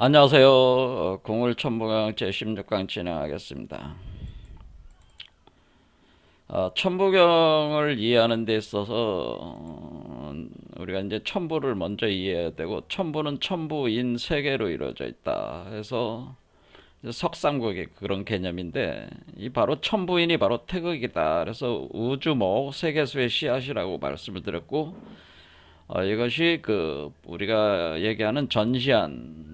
안녕하세요. 공울천부경 제16강 진행하겠습니다. 천부경을 이해하는 데 있어서 우리가 이제 천부를 먼저 이해해야 되고, 천부는 천부인 세계로 이루어져 있다 해서 석삼국의 그런 개념인데, 이 바로 천부인이 바로 태극이다. 그래서 우주목 세계수의 씨앗이라고 말씀을 드렸고, 이것이 우리가 얘기하는 전시안도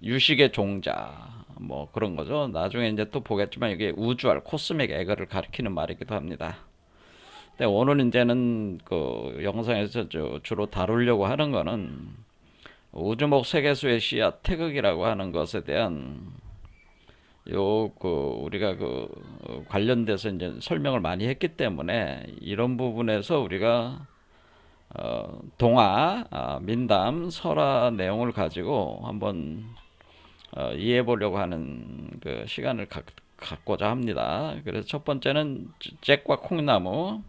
유식의 종자 뭐 그런 거죠. 나중에 이제 또 보겠지만 이게 우주알 코스믹 에그를 가리키는 말이기도 합니다. 근데 오늘 이제는 그 영상에서 주로 다루려고 하는 거는 우주목 세계수의 씨앗 태극이라고 하는 것에 대한 우리가 관련돼서 이제 설명을 많이 했기 때문에 이런 부분에서 우리가 동화, 민담, 설화 내용을 가지고 한번 이해해 보려고 하는 그 시간을 갖고자 합니다. 그래서 첫 번째는 잭과 콩나무,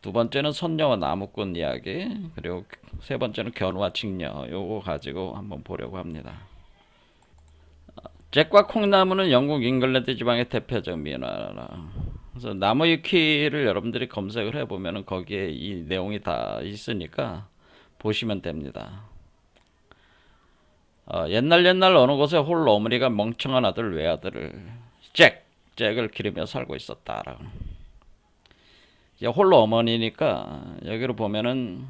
두 번째는 선녀와 나무꾼 이야기, 그리고 세 번째는 견우와 직녀, 요거 가지고 한번 보려고 합니다. 잭과 콩나무는 영국 잉글랜드 지방의 대표적 민화라. 그래서 나무위키를 여러분들이 검색을 해보면 거기에 이 내용이 다 있으니까 보시면 됩니다. 옛날 어느 곳에 홀로 어머니가 멍청한 아들 외아들을 잭을 기르며 살고 있었다. 이제 홀로 어머니니까 여기로 보면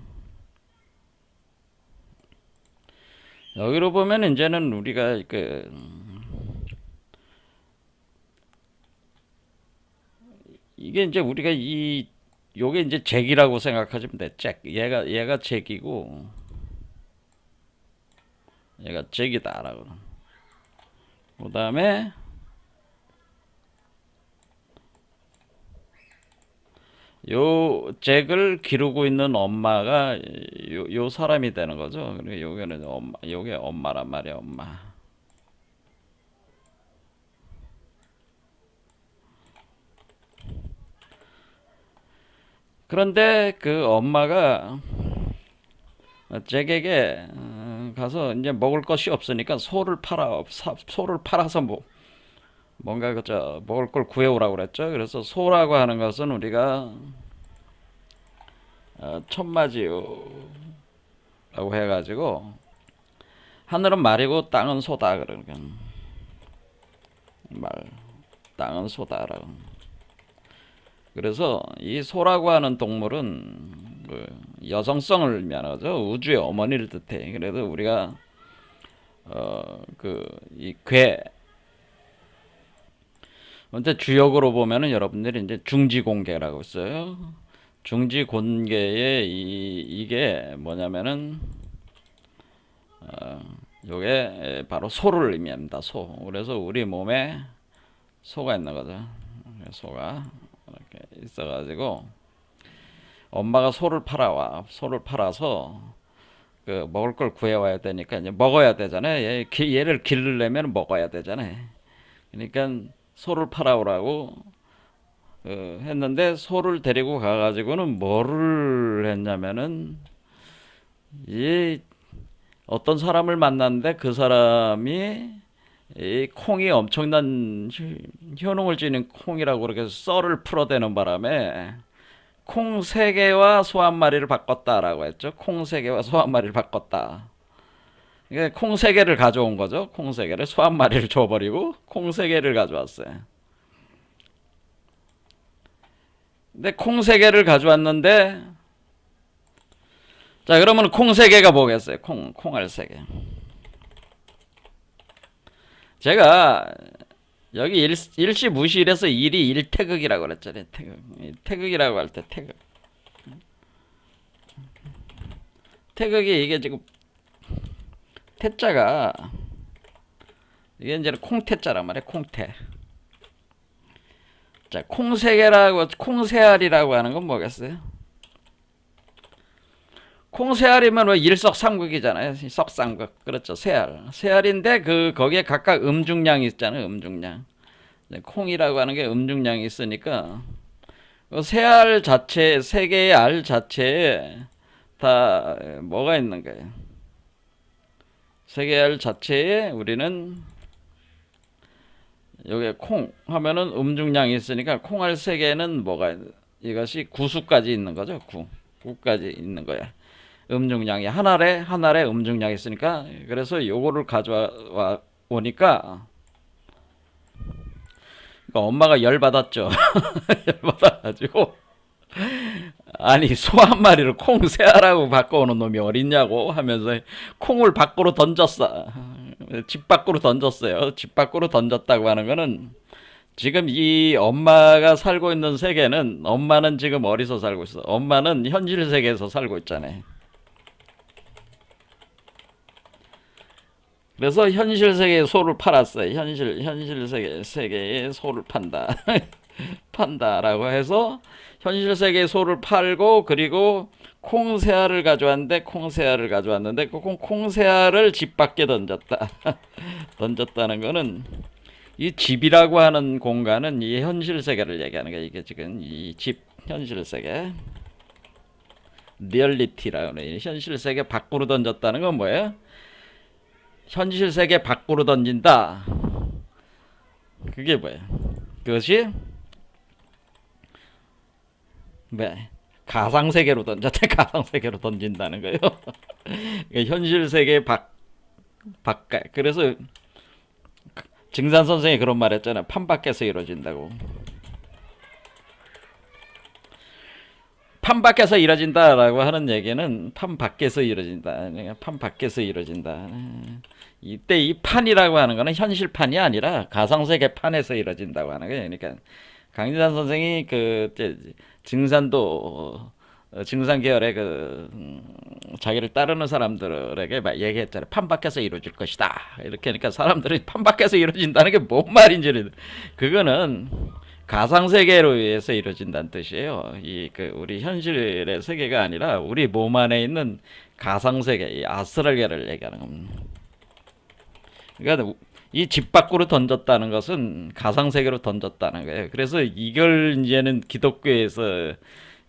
이제는 우리가 이게 이제 우리가 요게 이제 잭이라고 생각하시면 돼. 잭. 얘가 잭이고 얘가 잭이다라고. 그다음에 요 잭을 기르고 있는 엄마가 요 사람이 되는 거죠. 그리고 요게는 엄마, 요게 엄마란 말이야, 엄마. 그런데 그 엄마가 잭에게 가서 이제 먹을 것이 없으니까 소를 팔아서 뭔가 먹을 걸 구해오라고 그랬죠. 그래서 소라고 하는 것은 우리가 천마지우라고 해가지고 하늘은 말이고 땅은 소다 그러니까 말 땅은 소다라고. 그래서 이 소라고 하는 동물은 그 여성성을 의미하죠. 우주의 어머니를 뜻해. 그래서 우리가 이 근데 주역으로 보면은 여러분들이 이제 중지공개라고 써요. 중지공개의 이게 뭐냐면은 요게 바로 소를 의미합니다. 소. 그래서 우리 몸에 소가 있는 거죠. 소가 이렇게 있어가지고 엄마가 소를 팔아서 그 먹을 걸 구해와야 되니까 이제 먹어야 되잖아요. 얘를 기르려면 먹어야 되잖아요. 그러니까 소를 팔아오라고 했는데 소를 데리고 가가지고는 뭐를 했냐면은 이 어떤 사람을 만났는데 그 사람이 이 콩이 엄청난 효능을 지닌 콩이라고 그렇게 썰을 풀어대는 바람에 콩 3개와 소 1마리를 바꿨다라고 했죠. 콩 3개와 소 1마리를 바꿨다. 이게 콩 3개를 가져온 거죠. 콩 3개를 소 1마리를 줘버리고 콩 3개를 가져왔어요. 근데 콩 3개를 가져왔는데, 자, 그러면 콩 3개가 뭐겠어요? 콩알 3개. 제가 여기 일시 무실에서 일이 일태극이라고 그랬잖아요. 태극이라고 할 때 태극이 이게 지금 태자가 이게 이제 콩태자란 말이에요. 콩태. 자, 콩새알이라고 하는 건 뭐겠어요? 콩새알이면 왜 일석삼극이잖아요. 석삼극. 그렇죠. 새알인데 거기에 각각 음중량이 있잖아요. 음중량. 콩이라고 하는 게 음중량이 있으니까 그 새알 자체, 3개의 알 자체에 다 뭐가 있는 거예요? 세계알 자체에 우리는 여기 콩 하면은 음중량이 있으니까 콩알 세계는 뭐가 이것이 구수까지 있는 거죠. 구까지 있는 거야. 음중량이 한 알에 음중량이 있으니까 그래서 요거를 가져와 오니까 그러니까 엄마가 열 받았죠. 열 받아가지고 아니 소 한 마리를 콩 세 알하고 바꿔오는 놈이 어딨냐고 하면서 콩을 밖으로 던졌어. 집 밖으로 던졌어요. 집 밖으로 던졌다고 하는 거는 지금 이 엄마가 살고 있는 세계는 엄마는 지금 어디서 살고 있어? 엄마는 현실 세계에서 살고 있잖아요. 그래서 현실 세계에 소를 팔았어요. 현실 세계에 소를 판다. 판다라고 해서 현실 세계에 소를 팔고 그리고 콩새알을 가져왔는데 그 콩새알을 집 밖에 던졌다. 던졌다는 거는 이 집이라고 하는 공간은 이 현실 세계를 얘기하는 거야. 이게 지금 이 집 현실 세계 리얼리티라고 해요. 현실 세계 밖으로 던졌다는 건 뭐예요? 현실 세계 밖으로 던진다. 그게 뭐예요? 그것이 네. 가상 세계로 던졌다. 가상 세계로 던진다는 거예요. 현실 세계 바깥. 그래서 증산 선생이 그런 말 했잖아요. 판 밖에서 이루어진다고. 판 밖에서 이루어진다라고 하는 얘기는 판 밖에서 이루어진다. 판 밖에서 이루어진다. 이때 이 판이라고 하는 거는 현실판이 아니라 가상세계 판에서 이루어진다고 하는 거예요. 그러니까 강진산 선생이 그 증산도 증산 계열의 그 자기를 따르는 사람들에게 막 얘기했잖아요. 판 밖에서 이루어질 것이다. 이렇게 하니까 사람들이 판 밖에서 이루어진다는 게 뭔 말인지를 그거는 가상 세계로 의해서 이루어진다는 뜻이에요. 이 그 우리 현실의 세계가 아니라 우리 몸 안에 있는 가상 세계, 이 아스트랄계를 얘기하는 겁니다. 그러니까 이 집 밖으로 던졌다는 것은 가상 세계로 던졌다는 거예요. 그래서 이걸 이제는 기독교에서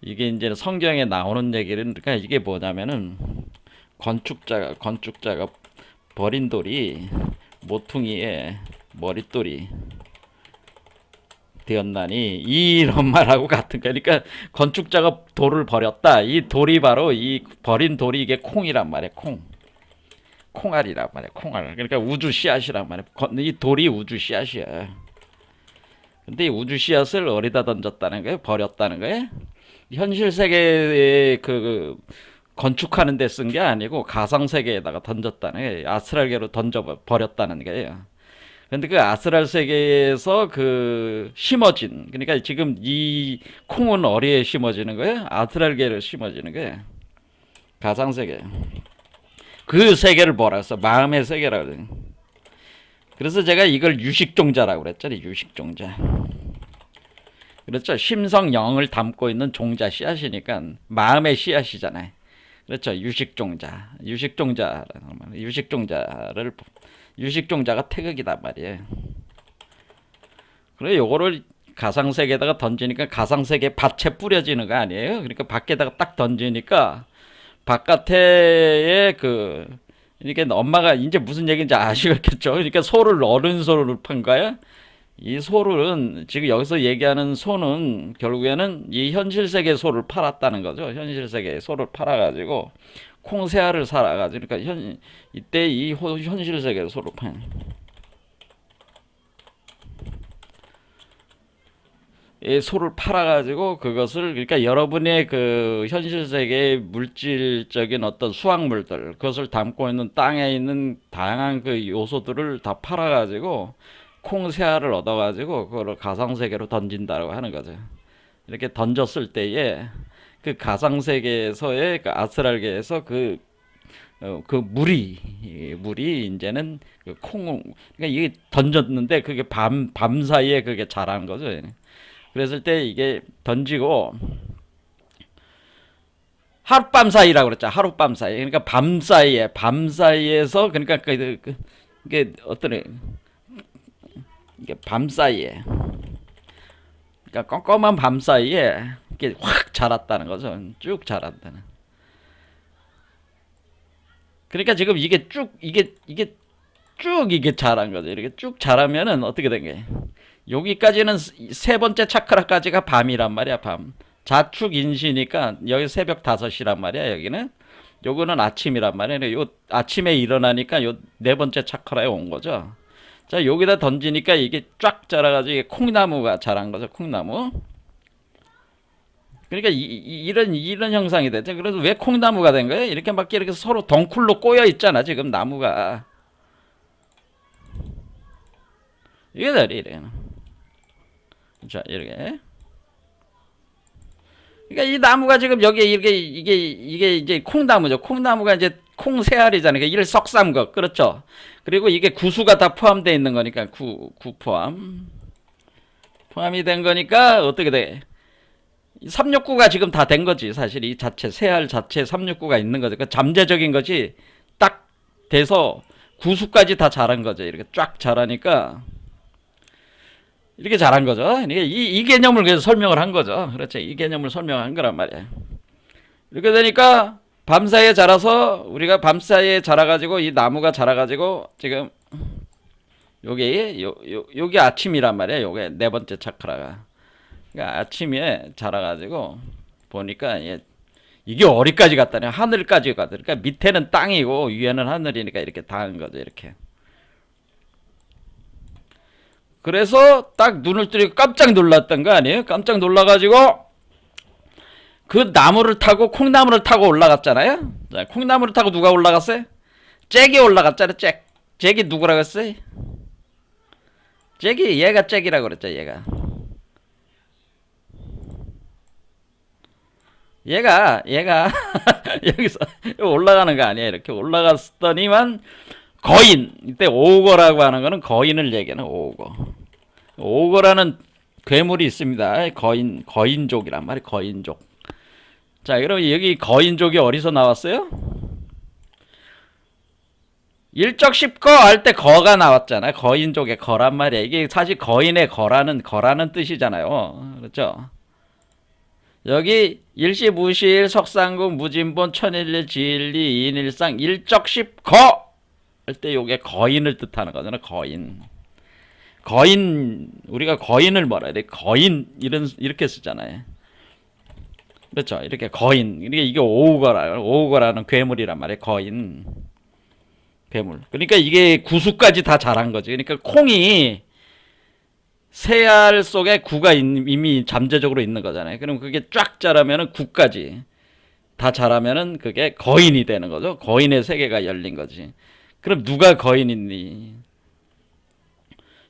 이게 이제 성경에 나오는 얘기는 그러니까 이게 뭐냐면은 건축자가 버린 돌이 모퉁이에 머릿돌이 되었나니 이런 말하고 같은 거니까 건축자가 돌을 버렸다. 이 돌이 바로 이 버린 돌이 이게 콩이란 말이에요. 콩알이란 말이에요. 콩알. 그러니까 우주 씨앗이란 말이에요. 이 돌이 우주 씨앗이야. 근데 이 우주 씨앗을 어디다 던졌다는 거예요? 버렸다는 거예요? 현실 세계에 그 건축하는 데 쓴 게 아니고 가상 세계에다가 던졌다는 거예요. 아스트랄계로 던져 버렸다는 거예요. 근데 그 아스트랄 세계에서 그 심어진 그러니까 지금 이 콩은 어디에 심어지는 거예요? 아스트랄계로 심어지는 거예요. 가상 세계. 그 세계를 뭐라 했어? 마음의 세계라고 그래요. 그래서 제가 이걸 유식종자라고 그랬잖아요. 유식종자. 그렇죠. 심성 영을 담고 있는 종자 씨앗이니까 마음의 씨앗이잖아요. 그렇죠. 유식종자가 태극이단 말이에요. 그래 요거를 가상세계에다가 던지니까 가상세계 밭에 뿌려지는 거 아니에요? 그러니까 밖에다가 딱 던지니까 바깥에 그러니까 엄마가 이제 무슨 얘기인지 아시겠죠? 그러니까 소를 어른 소를 판 거야. 이 소는 지금 여기서 얘기하는 소는 결국에는 이 현실 세계 소를 팔았다는 거죠. 현실 세계 소를 팔아가지고 콩새알을 살아가지고 그러니까 이때 이 현실 세계 소를 판. 이 소를 팔아가지고 그것을 그러니까 여러분의 그 현실 세계의 물질적인 어떤 수확물들 그것을 담고 있는 땅에 있는 다양한 그 요소들을 다 팔아가지고 콩새알을 얻어가지고 그걸 가상세계로 던진다고 하는 거죠. 이렇게 던졌을 때에 그 가상세계에서의 그 아스트랄계에서 그 물이 이제는 그 그러니까 이게 던졌는데 그게 밤 사이에 그게 자란 거죠. 그랬을 때 이게 던지고 하룻밤 사이라고 그랬죠. 하룻밤 사이. 그러니까 밤 사이에서 그러니까 이게 어떤 이게 밤 사이에 그러니까 껌껌한 밤 사이에 이게 확 자랐다는 거죠. 쭉 자란다는. 그러니까 지금 이게 쭉 자란 거죠. 이렇게 쭉 자라면은 어떻게 된 거예요? 여기까지는 세 번째 차크라까지가 밤이란 말이야, 밤. 자축인시니까 여기 새벽 5시란 말이야, 여기는. 요거는 아침이란 말이야. 요 아침에 일어나니까 요 네 번째 차크라에 온 거죠. 자, 여기다 던지니까 이게 쫙 자라가지고 이게 콩나무가 자란 거죠, 콩나무. 그러니까 이런 형상이 되죠. 그래서 왜 콩나무가 된 거예요? 이렇게 막 이렇게 서로 덩쿨로 꼬여 있잖아, 지금 나무가. 이게 이래. 자, 이렇게. 그러니까 이 나무가 지금 여기 이게 이제 콩나무죠. 콩나무가 이제 콩새알이잖아요. 그러니까 일석삼극. 그렇죠. 그리고 이게 구수가 다 포함되어 있는 거니까 구 포함이 된 거니까 어떻게 돼? 369가 지금 다 된 거지. 사실 이 자체 새알 자체 369가 있는 거죠. 그러니까 잠재적인 것이 딱 돼서 구수까지 다 자란 거죠. 이렇게 쫙 자라니까 이렇게 자란 거죠. 그러니까 이 개념을 그래서 설명을 한 거죠. 그렇죠. 이 개념을 설명한 거란 말이에요. 이렇게 되니까 밤사이에 자라서 우리가 밤사이에 자라가지고 이 나무가 자라가지고 지금 여기 아침이란 말이에요. 요게 네 번째 차크라가. 그러니까 아침에 자라가지고 보니까 이게 어디까지 갔다냐? 하늘까지 갔다. 그러니까 밑에는 땅이고 위에는 하늘이니까 이렇게 닿은 거죠. 이렇게. 그래서 딱 눈을 뜨고 깜짝 놀랐던 거 아니에요? 깜짝 놀라가지고 그 나무를 타고 콩나무를 타고 올라갔잖아요. 자, 콩나무를 타고 누가 올라갔어요? 잭이 올라갔잖아요. 잭이 누구라고 했어요? 얘가 잭이라고 그랬죠. 얘가 여기서 올라가는 거 아니에요. 이렇게 올라갔더니만 거인, 이때 오거라고 하는 거는 거인을 얘기하는 오거. 오거라는 괴물이 있습니다. 거인족이란 말이에요. 거인족. 자, 그럼 여기 거인족이 어디서 나왔어요? 일적십거 할 때 거가 나왔잖아요. 거인족의 거란 말이에요. 이게 사실 거인의 거라는 뜻이잖아요. 그렇죠? 여기 일시무실 석상국 무진본 천일일 지일리 이인일상 일적십거 할 때 요게 거인을 뜻하는 거잖아요. 거인 우리가 거인을 뭐라 해야 돼? 거인 이렇게 쓰잖아요. 그렇죠. 이렇게 거인. 이게 오우거라는 괴물이란 말이에요. 거인. 괴물. 그러니까 이게 구수까지 다 자란 거지. 그러니까 콩이 새알 속에 구가 이미 잠재적으로 있는 거잖아요. 그럼 그게 쫙 자라면은 구까지 다 자라면은 그게 거인이 되는 거죠. 거인의 세계가 열린 거지. 그럼 누가 거인이니?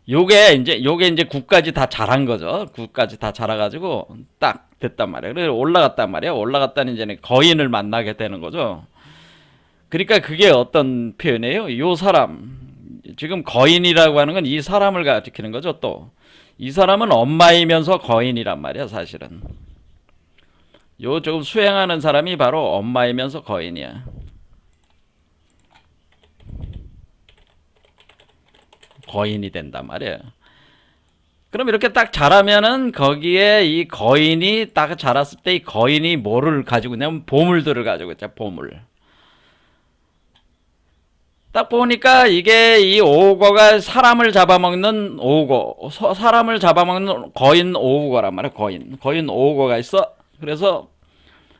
요게 이제 구까지 다 자란 거죠. 구까지 다 자라가지고 딱 됐단 말이에요. 그래서 올라갔단 말이에요. 올라갔다는 이제는 거인을 만나게 되는 거죠. 그러니까 그게 어떤 표현이에요? 요 사람. 지금 거인이라고 하는 건 이 사람을 가리키는 거죠. 또 이 사람은 엄마이면서 거인이란 말이야. 사실은 요 조금 수행하는 사람이 바로 엄마이면서 거인이야. 거인이 된단 말이에요. 그럼 이렇게 딱 자라면은 거기에 이 거인이 딱 자랐을 때 이 거인이 뭐를 가지고 있냐면 보물들을 가지고 있죠. 보물. 딱 보니까 이게 이 오거가 사람을 잡아먹는 오거, 사람을 잡아먹는 거인 오거란 말이야. 거인 오거가 있어. 그래서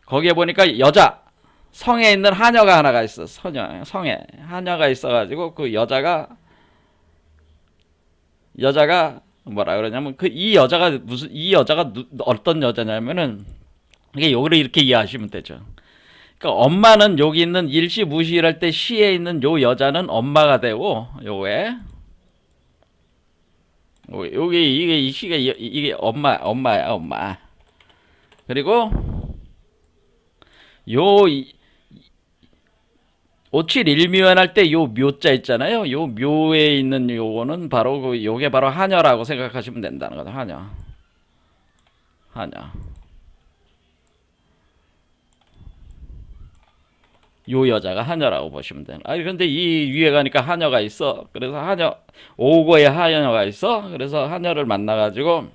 거기에 보니까 여자 성에 있는 하녀가 하나가 있어. 성에 하녀가 있어가지고 그 여자가 뭐라 그러냐면 이 여자가 어떤 여자냐면은 이게 요거를 이렇게 이해하시면 되죠. 그러니까 엄마는 여기 있는 일시무시할 때 시에 있는 요 여자는 엄마가 되고 여기 이게 이 시가 이게 엄마야 엄마. 그리고 요 오칠일묘연 할 때 요 묘자 있잖아요. 요 묘에 있는 요거는 바로 요게 바로 하녀라고 생각하시면 된다는 거죠. 하녀. 요 여자가 하녀라고 보시면 돼요. 아니 근데 이 위에 가니까 하녀가 있어. 그래서 오고에 하녀가 있어. 그래서 하녀를 만나가지고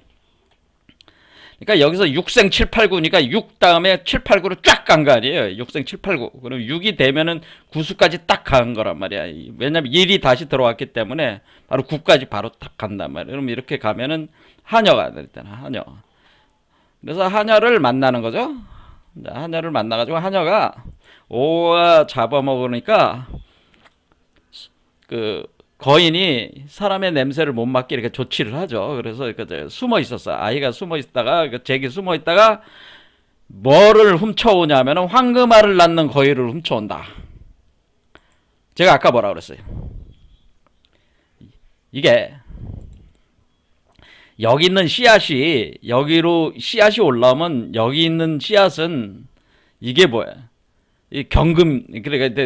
그러니까 여기서 6생 7, 8, 9니까 6 다음에 7, 8, 9로 쫙 간 거 아니에요. 6생 7, 8, 9. 그럼 6이 되면은 9수까지 딱 간 거란 말이야. 왜냐면 1이 다시 들어왔기 때문에 바로 9까지 바로 딱 간단 말이야. 그럼 이렇게 가면은 하녀가 될 때는 하녀. 그래서 하녀를 만나는 거죠. 자, 하녀를 만나가지고 하녀가 5가 잡아먹으니까 그 거인이 사람의 냄새를 못 맡게 이렇게 조치를 하죠. 그래서 그 숨어 있었어. 아이가 숨어 있다가 잭이 숨어 있다가 뭐를 훔쳐오냐면은 황금알을 낳는 거위를 훔쳐온다. 제가 아까 뭐라 그랬어요? 이게 여기 있는 씨앗이 여기로 씨앗이 올라오면 여기 있는 씨앗은 이게 뭐야? 이 경금 그러니까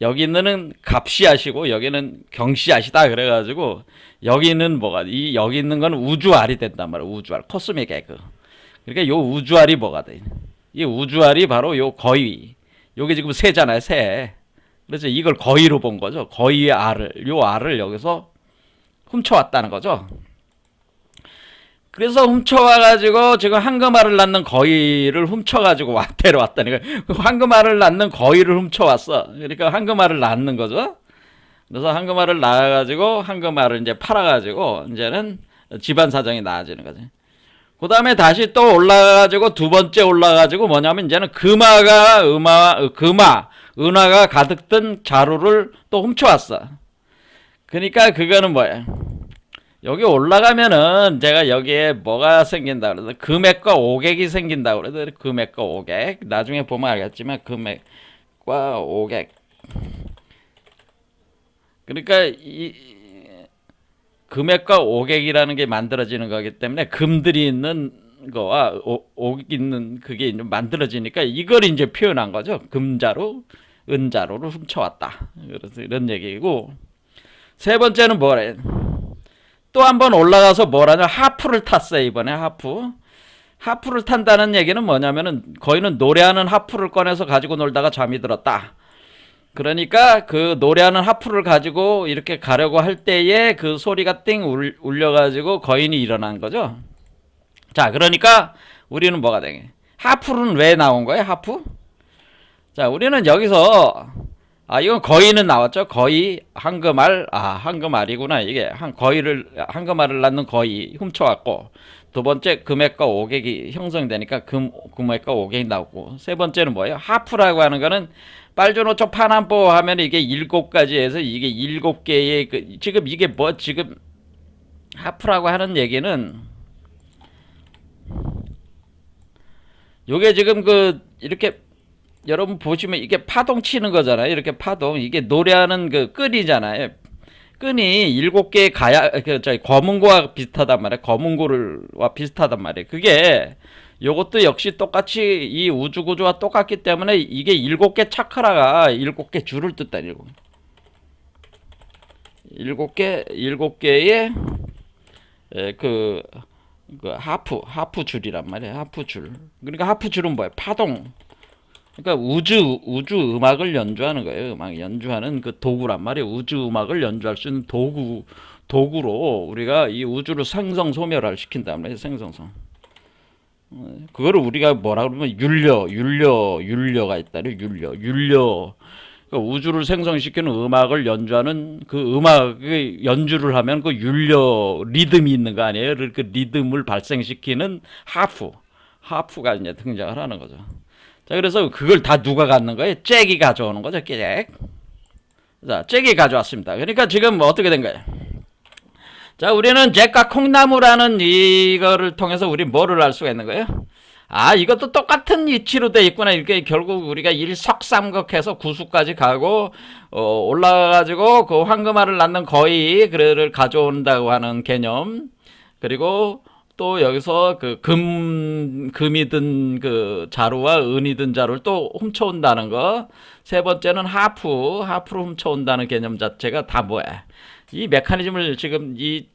여기 있는 갑씨앗이고 여기는 경씨앗이다. 그래가지고 여기는 뭐가 이 여기 있는 건 우주알이 된단 말이야. 우주알 코스믹 에그. 그러니까 요 우주알이 뭐가 돼? 이 우주알이 바로 요 거위. 요게 지금 새잖아요. 새. 그래서 이걸 거위로 본 거죠. 거위의 알을 요 알을 여기서 훔쳐왔다는 거죠. 그래서 훔쳐와가지고 지금 황금알을 낳는 거위를 훔쳐가지고 데려왔다니. 황금알을 낳는 거위를 훔쳐왔어. 그러니까 황금알을 낳는 거죠. 그래서 황금알을 낳아가지고 황금알을 이제 팔아가지고 이제는 집안 사정이 나아지는 거지. 그 다음에 다시 또 올라가가지고 두 번째 올라가가지고 뭐냐면 이제는 은화가 가득 든 자루를 또 훔쳐왔어. 그러니까 그거는 뭐야? 여기 올라가면은 제가 여기에 뭐가 생긴다 그래서 금액과 오객이 생긴다 그래서 금액과 오객 나중에 보면 알겠지만 금액과 오객 그러니까 이 금액과 오객이라는 게 만들어지는 거기 때문에 금들이 있는 거와 옥 있는 그게 이제 만들어지니까 이걸 이제 표현한 거죠. 금자루, 은자루를 훔쳐왔다. 그래서 이런 얘기고 세 번째는 뭐래? 또 한 번 올라가서 뭐라냐 하프를 탔어요. 이번에 하프를 탄다는 얘기는 뭐냐면은 거의는 노래하는 하프를 꺼내서 가지고 놀다가 잠이 들었다. 그러니까 그 노래하는 하프를 가지고 이렇게 가려고 할 때에 그 소리가 띵 울려가지고 거인이 일어난 거죠. 자, 그러니까 우리는 뭐가 되게 하프는 왜 나온 거예요? 하프? 자, 우리는 여기서 이건 거위는 나왔죠. 거위, 황금알, 황금알이구나. 이게 황금알을 낳는 거위 훔쳐왔고, 두 번째 금액과 오객이 형성되니까 금액과 오객이 나오고, 세 번째는 뭐예요? 하프라고 하는 거는 빨주노초 파남보 하면 이게 7가지에서 이게 7개의 지금 이게 지금 하프라고 하는 얘기는 요게 지금 이렇게 여러분 보시면 이게 파동 치는 거잖아요. 이렇게 파동. 이게 노래하는 끈이잖아요. 끈이 7개의 검은고와 비슷하단 말이에요. 검은고와 비슷하단 말이에요. 그게 요것도 역시 똑같이 이 우주 구조와 똑같기 때문에 이게 7개 차크라가 7개 줄을 뜻다. 7개의 하프 줄이란 말이에요. 하프 줄. 그러니까 하프 줄은 뭐예요? 파동. 그러니까 우주 음악을 연주하는 거예요. 음악 연주하는 그 도구란 말이에요. 우주 음악을 연주할 수 있는 도구로 우리가 이 우주를 생성소멸을 시킨단 말이에요. 생성소. 그거를 우리가 뭐라 그러면 율려가 있다래. 율려. 그러니까 우주를 생성시키는 음악을 연주하는 그 음악의 연주를 하면 그 율려 리듬이 있는 거 아니에요? 그 리듬을 발생시키는 하프가 이제 등장을 하는 거죠. 자, 그래서 그걸 다 누가 갖는 거예요? 잭이 가져오는 거죠, 잭. 자, 잭이 가져왔습니다. 그러니까 지금 어떻게 된 거예요? 자, 우리는 잭과 콩나무라는 이거를 통해서 우리 뭐를 알 수가 있는 거예요? 이것도 똑같은 이치로 돼 있구나. 이렇게 결국 우리가 일석삼극해서 구수까지 가고, 올라가가지고 그 황금알을 낳는 거위를 가져온다고 하는 개념. 그리고 또 여기서 금이 든 자루와 은이 든 자루를 또 훔쳐온다는 거. 세 번째는 하프로 훔쳐온다는 개념 자체가 다 뭐야? 이 메커니즘을 지금 이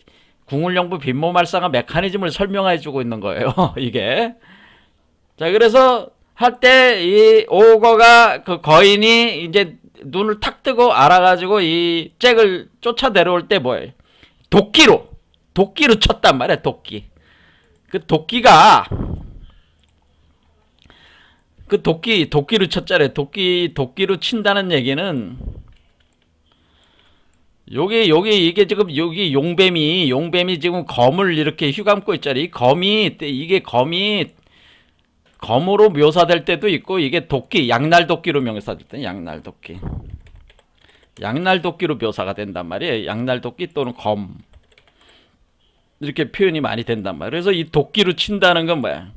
궁울영부 빈모말상의 메커니즘을 설명해 주고 있는 거예요. 이게. 자, 그래서 할 때 이 오거가 거인이 이제 눈을 탁 뜨고 알아가지고 이 잭을 쫓아 내려올 때 뭐예요? 도끼로 쳤단 말이야. 도끼. 그 도끼가 그 도끼로 쳤잖아요. 도끼로 친다는 얘기는 이게 지금 여기 용뱀이 지금 검을 이렇게 휘감고 있잖아요. 이 검이 검으로 묘사될 때도 있고, 이게 양날도끼로 묘사될 때는 양날도끼로 묘사가 된단 말이에요. 양날도끼 또는 검, 이렇게 표현이 많이 된단 말이에요. 그래서 이 도끼로 친다는 건 뭐야?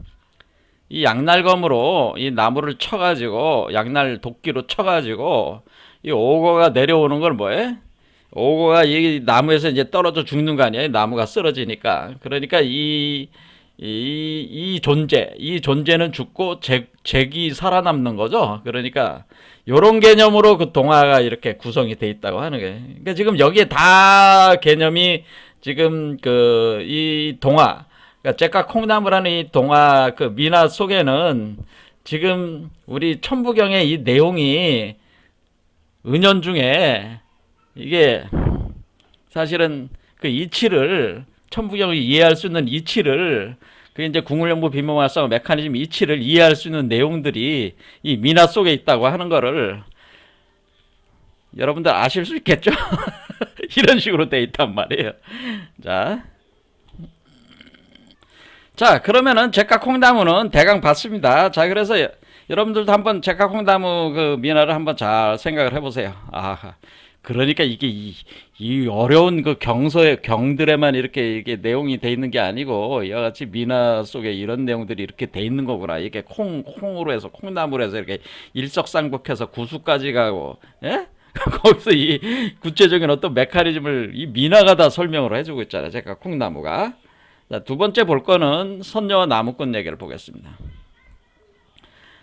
이 양날검으로 이 나무를 쳐가지고, 양날 도끼로 쳐가지고 이 오거가 내려오는 걸 뭐해? 오거가 이 나무에서 이제 떨어져 죽는 거 아니야? 나무가 쓰러지니까. 그러니까 이 존재는 죽고 잭이 살아남는 거죠. 그러니까 요런 개념으로 그 동화가 이렇게 구성이 돼 있다고 하는 거예요. 그러니까 지금 여기에 다 개념이 지금 이 동화, 그러니까 잭과 콩나무라는 이 동화 그 미나 속에는 지금 우리 천부경의 이 내용이 은연중에 이게 사실은 그 이치를, 천부경을 이해할 수 있는 이치를, 그게 이제 궁울연구 비몽활성 메커니즘 이치를 이해할 수 있는 내용들이 이 미나 속에 있다고 하는 거를 여러분들 아실 수 있겠죠? 이런 식으로 돼 있단 말이에요. 자, 그러면은 잭과 콩나무는 대강 봤습니다. 자, 그래서 여러분들도 한번 잭과 콩나무 그 미나를 한번 잘 생각을 해보세요. 그러니까 이게 이 어려운 그 경들에만 이게 내용이 돼 있는 게 아니고, 이와 같이 미나 속에 이런 내용들이 이렇게 돼 있는 거구나. 이게 콩으로 해서, 콩나무로 해서 이렇게 일석상복해서 구수까지 가고, 예? 거기서 이 구체적인 어떤 메커니즘을 이 미나가 다 설명을 해주고 있잖아요. 제가 콩나무가. 자, 두 번째 볼 거는 선녀와 나무꾼 얘기를 보겠습니다.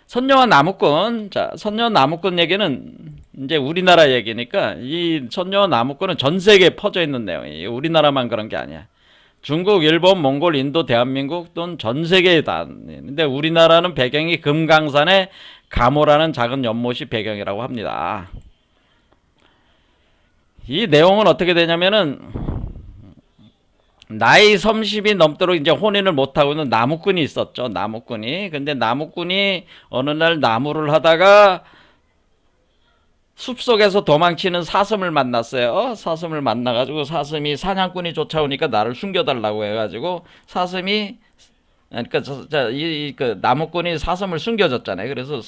선녀와 나무꾼. 자, 선녀와 나무꾼 얘기는 이제 우리나라 얘기니까, 이 선녀와 나무꾼은 전 세계에 퍼져 있는 내용이에요. 우리나라만 그런 게 아니야. 중국, 일본, 몽골, 인도, 대한민국 또는 전 세계에 다. 근데 우리나라는 배경이 금강산의 가모라는 작은 연못이 배경이라고 합니다. 이 내용은 어떻게 되냐면은, 나이 30이 넘도록 이제 혼인을 못하고 있는 나무꾼이 있었죠. 나무꾼이. 근데 나무꾼이 어느 날 나무를 하다가 숲속에서 도망치는 사슴을 만났어요. 사슴을 만나가지고, 사슴이 사냥꾼이 쫓아오니까 나를 숨겨달라고 해가지고, 사슴이, 그러니까 그 나무꾼이 사슴을 숨겨줬잖아요. 그래서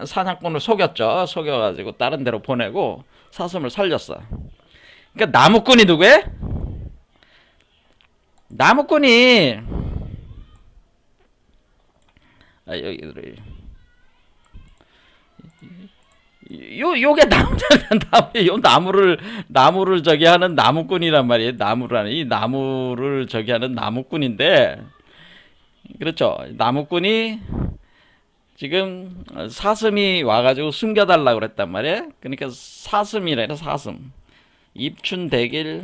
사냥꾼을 속였죠. 속여가지고 다른 데로 보내고 사슴을 살렸어. 그러니까 나무꾼이 누구예요? 나무꾼이 요게 나무를 저기 하는 나무꾼이란 말이에요. 이 나무를 저기 하는 나무꾼인데, 그렇죠. 나무꾼이 지금 사슴이 와가지고 숨겨달라고 그랬단 말이에요. 그러니까 사슴이래. 사슴. 입춘대길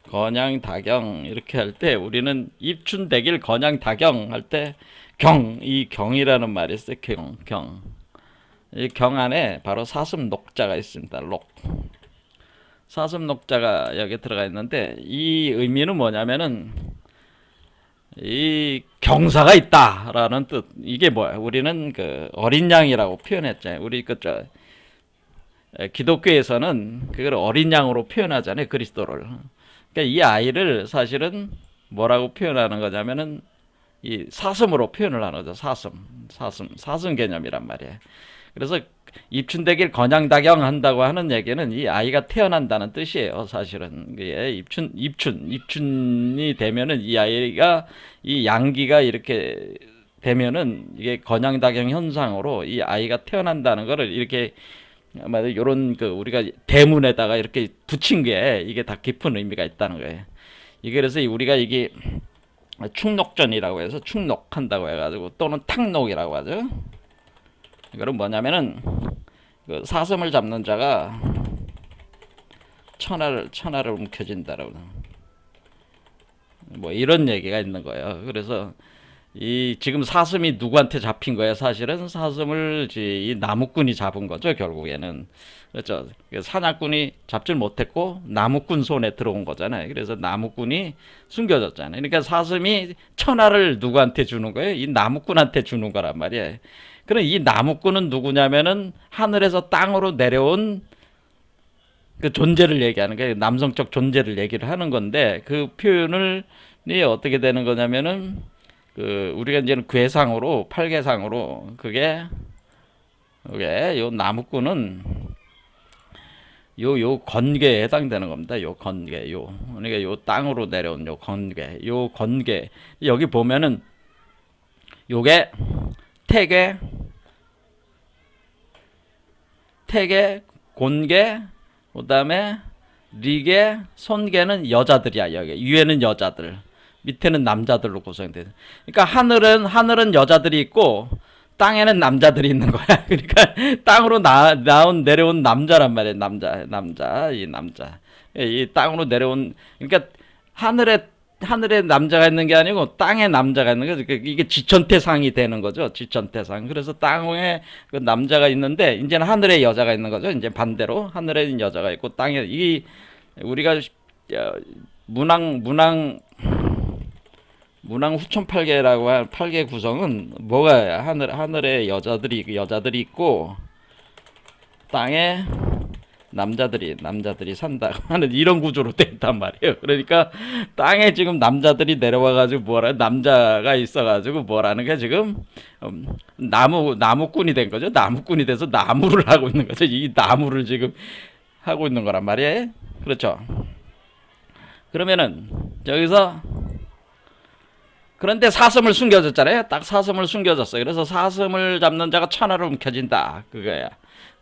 건양다경 이렇게 할 때, 우리는 입춘대길 건양다경 할 때 이 경이라는 말이 있어요. 경. 이 경 안에 바로 사슴 녹자가 있습니다. 사슴 녹자가 여기 들어가 있는데, 이 의미는 뭐냐면은 이 경사가 있다라는 뜻. 이게 뭐야? 우리는 그 어린 양이라고 표현했잖아요. 우리 기독교에서는 그걸 어린 양으로 표현하잖아요. 그리스도를. 그러니까 이 아이를 사실은 뭐라고 표현하는 거냐면은 이 사슴으로 표현을 하는 거죠. 사슴 개념이란 말이에요. 그래서 입춘대길 건양다경 한다고 하는 얘기는 이 아이가 태어난다는 뜻이에요. 사실은 입춘이 되면은 이 아이가, 이 양기가 이렇게 되면은 이게 건양다경 현상으로 이 아이가 태어난다는 거를 이렇게, 아마 요런 우리가 대문에다가 이렇게 붙인 게 이게 다 깊은 의미가 있다는 거예요. 이게 그래서 우리가 이게 축록전이라고 해서 축록한다고 해가지고, 또는 탁록이라고 하죠. 이거는 뭐냐면은 그 사슴을 잡는 자가 천하를 움켜쥔다라고, 뭐 이런 얘기가 있는 거예요. 그래서 이 지금 사슴이 누구한테 잡힌 거예요? 사실은 사슴을 이 나무꾼이 잡은 거죠, 결국에는. 그렇죠. 사냥꾼이 잡질 못했고 나무꾼 손에 들어온 거잖아요. 그래서 나무꾼이 숨겨졌잖아요. 그러니까 사슴이 천하를 누구한테 주는 거예요? 이 나무꾼한테 주는 거란 말이에요. 그럼 이 나무꾼은 누구냐면은 하늘에서 땅으로 내려온 그 존재를 얘기하는 거예요. 남성적 존재를 얘기를 하는 건데, 그 표현을 어떻게 되는 거냐면은 그 우리가 이제는 괴상으로, 팔계상으로 그게 요 나무꾼은 요 건괴에 해당되는 겁니다. 요 건괴, 그러니까 요 땅으로 내려온 요 건괴, 요 건괴. 여기 보면은 요게 태계, 곤괴, 그다음에 리계, 손계는 여자들이야. 여기 위에는 여자들, 밑에는 남자들로 구성돼. 그러니까 하늘은 여자들이 있고 땅에는 남자들이 있는 거야. 그러니까 땅으로 내려온 남자란 말이야. 이 땅으로 내려온, 그러니까 하늘에 남자가 있는 게 아니고 땅에 남자가 있는 거죠. 이게 지천태상이 되는 거죠. 지천태상. 그래서 땅에 그 남자가 있는데 이제는 하늘에 여자가 있는 거죠. 이제 반대로 하늘에는 여자가 있고 땅에, 이 우리가 문왕 후천팔계라고 할 팔계 구성은 뭐가 하늘에 여자들이 있고 땅에 남자들이 산다고 하는 이런 구조로 돼 있단 말이에요. 그러니까 땅에 지금 남자들이 내려와가지고 남자가 있어가지고 뭐라는 게 지금 나무꾼이 된 거죠. 나무꾼이 돼서 나무를 하고 있는 거죠. 이 나무를 지금 하고 있는 거란 말이에요. 그렇죠. 그러면은 저기서, 그런데 사슴을 숨겨줬잖아요. 딱 사슴을 숨겨줬어요. 그래서 사슴을 잡는 자가 천하를 움켜쥔다, 그거야.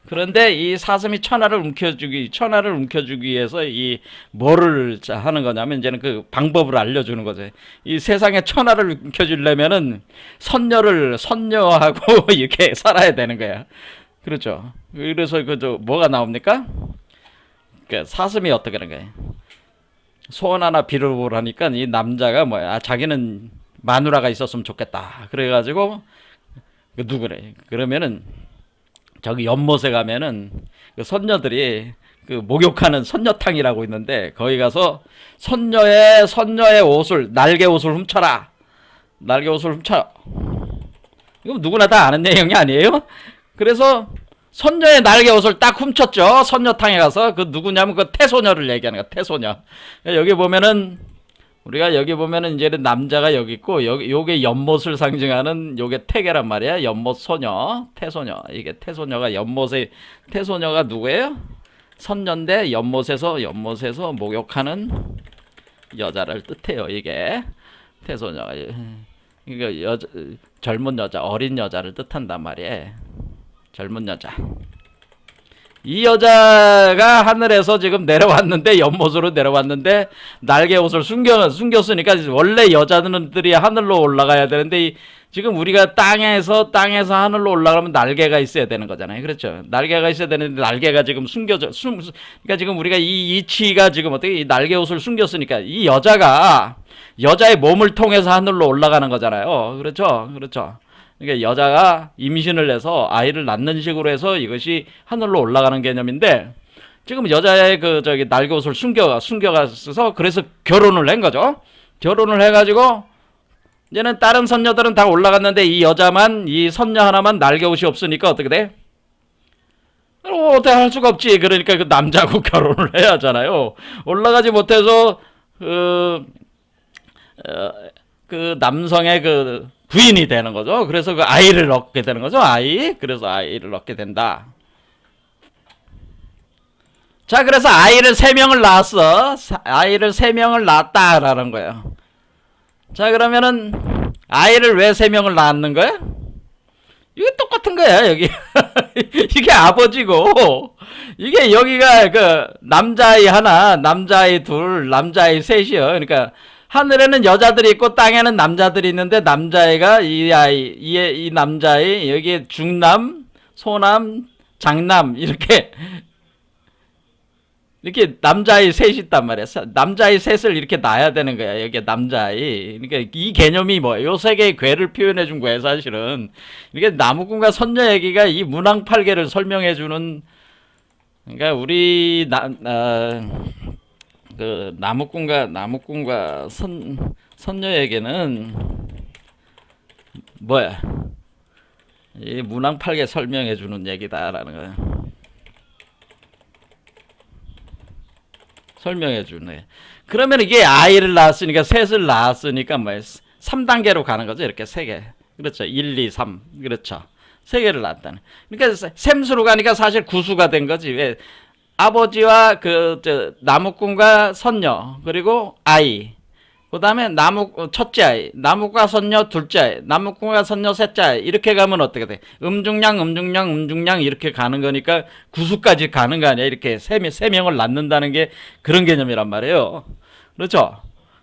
그런데 이 사슴이 천하를 움켜주기 위해서 이 뭐를 하는 거냐면, 이제는 그 방법을 알려주는 거죠. 이 세상에 천하를 움켜주려면은 선녀하고 이렇게 살아야 되는 거야. 그렇죠. 그래서 뭐가 나옵니까? 그러니까 사슴이 어떻게 하는 거예요? 소원 하나 빌어보라니까 이 남자가 뭐야? 자기는 마누라가 있었으면 좋겠다. 그래가지고 누구래? 그러면은 저기 연못에 가면은 그 선녀들이 그 목욕하는 선녀탕이라고 있는데, 거기 가서 선녀의 옷을, 날개 옷을 훔쳐라. 날개 옷을 훔쳐. 이거 누구나 다 아는 내용이 아니에요? 그래서 선녀의 날개 옷을 딱 훔쳤죠. 선녀탕에 가서. 그 누구냐면 그 태소녀를 얘기하는 거야. 태소녀. 여기 보면은, 우리가 여기 보면은 이제는 남자가 여기 있고, 요게 연못을 상징하는 요게 태계란 말이야. 연못 소녀, 태소녀. 이게 태소녀가 태소녀가 누구예요? 선녀인데 연못에서 목욕하는 여자를 뜻해요. 이게 태소녀가. 이거 젊은 여자, 어린 여자를 뜻한단 말이에요. 젊은 여자. 이 여자가 하늘에서 지금 내려왔는데, 연못으로 내려왔는데 날개 옷을 숨겼으니까 원래 여자들이 하늘로 올라가야 되는데, 지금 우리가 땅에서 하늘로 올라가면 날개가 있어야 되는 거잖아요. 그렇죠. 날개가 있어야 되는데 날개가 지금 그러니까 지금 우리가 이 이치가 지금 어떻게 이 날개 옷을 숨겼으니까 이 여자가 여자의 몸을 통해서 하늘로 올라가는 거잖아요. 그렇죠. 그러니까 여자가 임신을 해서 아이를 낳는 식으로 해서 이것이 하늘로 올라가는 개념인데, 지금 여자의 날개 옷을 숨겨가서 그래서 결혼을 한 거죠. 결혼을 해가지고 이제는 다른 선녀들은 다 올라갔는데 이 여자만, 이 선녀 하나만 날개 옷이 없으니까 어떻게 돼? 어떻게 할 수가 없지. 그러니까 그 남자하고 결혼을 해야 하잖아요. 올라가지 못해서 그 남성의 그 부인이 되는 거죠. 그래서 그 아이를 얻게 되는 거죠. 그래서 아이를 얻게 된다. 자, 그래서 아이를 3명을 낳았어. 아이를 3명을 낳았다라는 거예요. 자, 그러면은 아이를 왜 3명을 낳았는 거야? 이게 똑같은 거야, 여기. 이게 아버지고, 이게 여기가 그 남자아이 하나, 남자아이 둘, 남자아이 셋이요. 그러니까 하늘에는 여자들이 있고 땅에는 남자들이 있는데, 남자아이가 이 남자아이, 여기에 중남, 소남, 장남, 이렇게 이렇게 남자아이 셋이 있단 말이야. 남자아이 셋을 이렇게 낳아야 되는 거야. 여기 남자아이. 그러니까 이 개념이 뭐야? 요 세 개의 괴를 표현해 준 거야, 사실은. 이게 나무꾼과 선녀 얘기가 이 문왕팔계를 설명해 주는, 그러니까 우리 그 나무꾼과 선녀에게는 뭐야? 이 문왕팔계 설명해 주는 얘기다라는 거야. 설명해 주네. 그러면 이게 아이를 낳았으니까, 셋을 낳았으니까 뭐 3단계로 가는 거죠. 이렇게 3개. 그렇죠. 1, 2, 3. 그렇죠. 3개를 낳았다는. 그러니까 셈수로 가니까 사실 구수가 된 거지. 왜? 아버지와 나무꾼과 선녀, 그리고 아이. 그 다음에 첫째 아이, 나무꾼과 선녀 둘째 아이, 나무꾼과 선녀 셋째 아이. 이렇게 가면 어떻게 돼? 음중량 이렇게 가는 거니까 구수까지 가는 거 아니야? 이렇게 세 명을 낳는다는 게 그런 개념이란 말이에요. 그렇죠?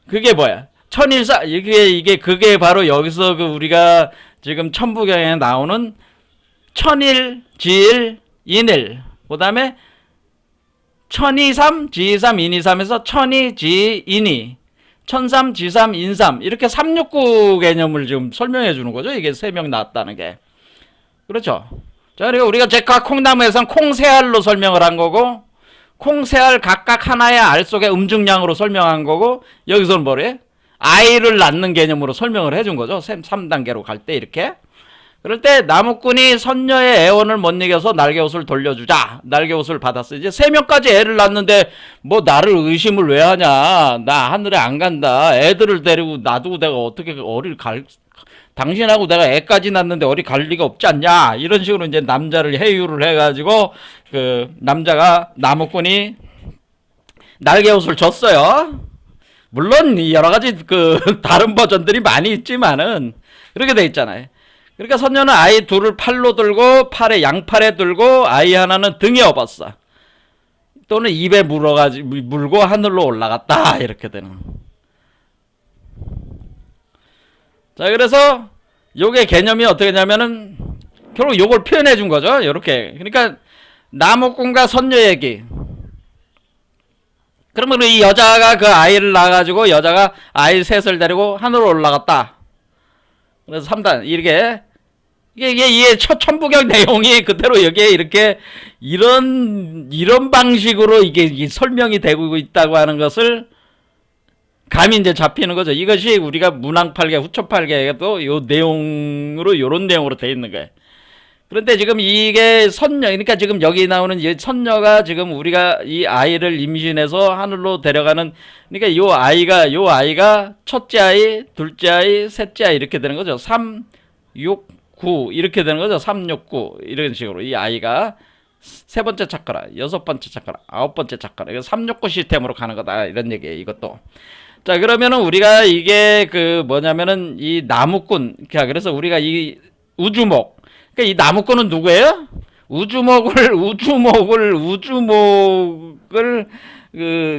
그게 뭐야? 천일사, 그게 바로 여기서 우리가 지금 천부경에 나오는 천일, 지일, 인일. 그 다음에 천이삼, 지이삼, 인이삼에서 천이, 지, 인이. 천삼, 지삼, 인삼 이렇게 369 개념을 지금 설명해 주는 거죠. 이게 3명 나왔다는 게. 그렇죠. 자, 그리고 우리가 제과 콩나무에서는 콩새알로 설명을 한 거고, 콩새알 각각 하나의 알 속의 음중량으로 설명한 거고, 여기서는 뭐래? 아이를 낳는 개념으로 설명을 해준 거죠. 3단계로 갈 때 이렇게. 그럴 때 나무꾼이 선녀의 애원을 못 이겨서 날개옷을 돌려주자. 날개옷을 받았어. 이제 3명까지 애를 낳는데 뭐 나를 의심을 왜 하냐. 나 하늘에 안 간다. 애들을 데리고 놔두고 내가 어떻게 당신하고 내가 애까지 낳는데 어디 갈 리가 없지 않냐. 이런 식으로 이제 남자를 해유를 해가지고 그 남자가 나무꾼이 날개옷을 줬어요. 물론 여러 가지 다른 버전들이 많이 있지만은 그렇게 돼 있잖아요. 그러니까 선녀는 아이 둘을 팔로 들고 양팔에 들고 아이 하나는 등에 업었어. 또는 입에 물고 하늘로 올라갔다. 이렇게 되는. 자, 그래서 요게 개념이 어떻게 되냐면은 결국 요걸 표현해 준 거죠. 요렇게. 그러니까 나무꾼과 선녀 얘기. 그러면 이 여자가 그 아이를 낳아가지고 여자가 아이 셋을 데리고 하늘로 올라갔다. 그래서 3단 이게 천부경 내용이 그대로 여기에 이렇게 이런 방식으로 이게 설명이 되고 있다고 하는 것을 감이 이제 잡히는 거죠. 이것이 우리가 문왕팔계, 후천팔계에도 요 내용으로 요런 내용으로 돼 있는 거예요. 그런데 지금 이게 선녀, 그러니까 지금 여기 나오는 이 선녀가 지금 우리가 이 아이를 임신해서 하늘로 데려가는, 그러니까 요 아이가 첫째 아이, 둘째 아이, 셋째 아이 이렇게 되는 거죠. 3, 6, 9 이렇게 되는 거죠. 3, 6, 9 이런 식으로 이 아이가 세 번째 차크라, 여섯 번째 차크라, 아홉 번째 차크라. 이거 3, 6, 9 시스템으로 가는 거다. 이런 얘기예요. 이것도. 자, 그러면은 우리가 이게 뭐냐면은 이 나무꾼, 그래서 우리가 이 우주목, 그러니까 이 나무꾼은 누구예요?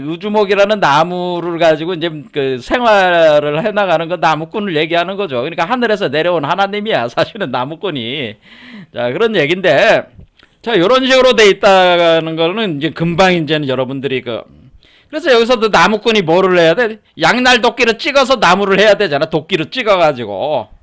우주목이라는 나무를 가지고 이제 생활을 해나가는 거 나무꾼을 얘기하는 거죠. 그러니까 하늘에서 내려온 하나님이야. 사실은 나무꾼이. 자, 그런 얘기인데, 자, 요런 식으로 돼 있다는 거는 이제 금방 이제는 여러분들이 그래서 여기서도 나무꾼이 뭐를 해야 돼? 양날 도끼를 찍어서 나무를 해야 되잖아. 도끼를 찍어가지고.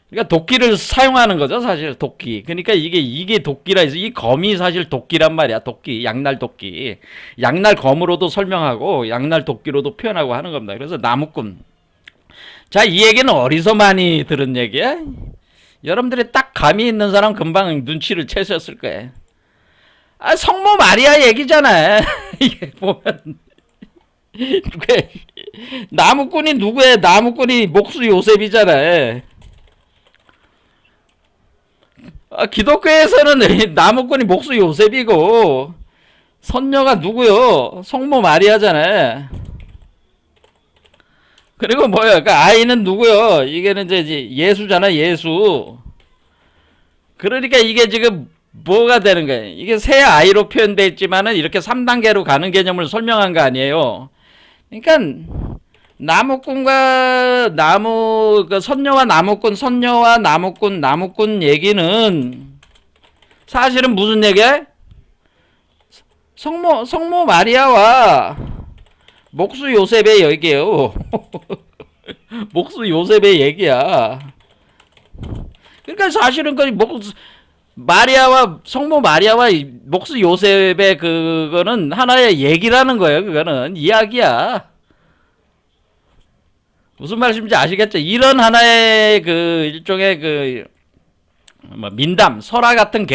그러니까 도끼를 사용하는 거죠, 사실 도끼. 그러니까 이게 도끼라 해서 이 검이 사실 도끼란 말이야, 도끼, 양날 도끼. 양날 검으로도 설명하고 양날 도끼로도 표현하고 하는 겁니다. 그래서 나무꾼. 자, 이 얘기는 어디서 많이 들은 얘기야? 여러분들이 딱 감이 있는 사람 금방 눈치를 채셨을 거예요. 아, 성모 마리아 얘기잖아. 이게 보면. 나무꾼이 누구야? 나무꾼이 목수 요셉이잖아. 기독교에서는 나무꾼이 목수 요셉이고 선녀가 누구요? 성모 마리아잖아. 그리고 뭐야? 그 아이는 누구요? 이게는 이제 예수잖아, 예수. 그러니까 이게 지금 뭐가 되는 거예요? 이게 새 아이로 표현되어 있지만은 이렇게 3단계로 가는 개념을 설명한 거 아니에요. 그러니까 나무꾼과 선녀와 나무꾼, 선녀와 나무꾼 얘기는 사실은 무슨 얘기야? 성모 마리아와 목수 요셉의 얘기예요. 목수 요셉의 얘기야. 그러니까 사실은 그 성모 마리아와 목수 요셉의 그거는 하나의 얘기라는 거예요. 그거는 이야기야. 무슨 말씀인지 아시겠죠? 이런 하나의 그 일종의 그 민담, 설화 같은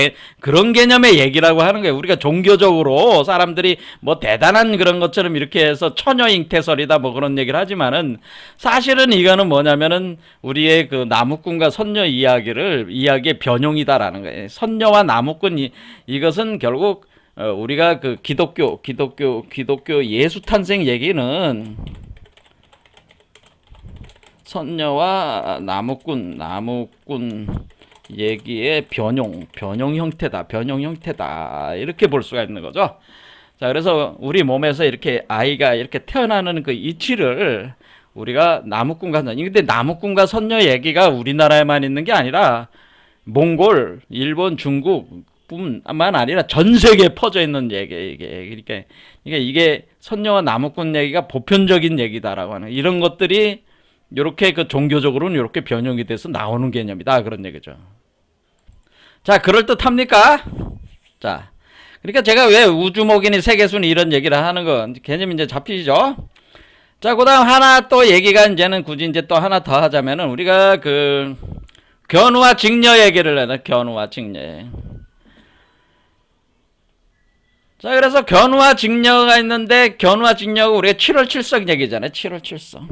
그런 개념의 얘기라고 하는 거예요. 우리가 종교적으로 사람들이 뭐 대단한 그런 것처럼 이렇게 해서 처녀잉태설이다 뭐 그런 얘기를 하지만은 사실은 이거는 뭐냐면은 우리의 그 나무꾼과 선녀 이야기의 변용이다라는 거예요. 선녀와 나무꾼 이것은 결국 우리가 그 기독교 예수 탄생 얘기는 선녀와 나무꾼 얘기의 변용 형태다. 이렇게 볼 수가 있는 거죠. 자, 그래서 우리 몸에서 이렇게 아이가 이렇게 태어나는 그 이치를 우리가 나무꾼과 선녀, 근데 나무꾼과 선녀 얘기가 우리나라에만 있는 게 아니라 몽골, 일본, 중국 뿐만 아니라 전 세계에 퍼져 있는 얘기, 이게 선녀와 나무꾼 얘기가 보편적인 얘기다라고 하는 이런 것들이 이렇게 그 종교적으로는 이렇게 변형이 돼서 나오는 개념이다 그런 얘기죠. 자, 그럴듯합니까? 자, 그러니까 제가 왜 우주목이니 세계순이 이런 얘기를 하는 건 개념이 이제 잡히시죠? 자, 그다음 하나 또 얘기가 이제는 굳이 이제 또 하나 더 하자면은 우리가 그 견우와 직녀 얘기를 해요. 견우와 직녀. 자, 그래서 견우와 직녀가 있는데 견우와 직녀가 우리가 7월 7석 얘기잖아요. 7월 7석.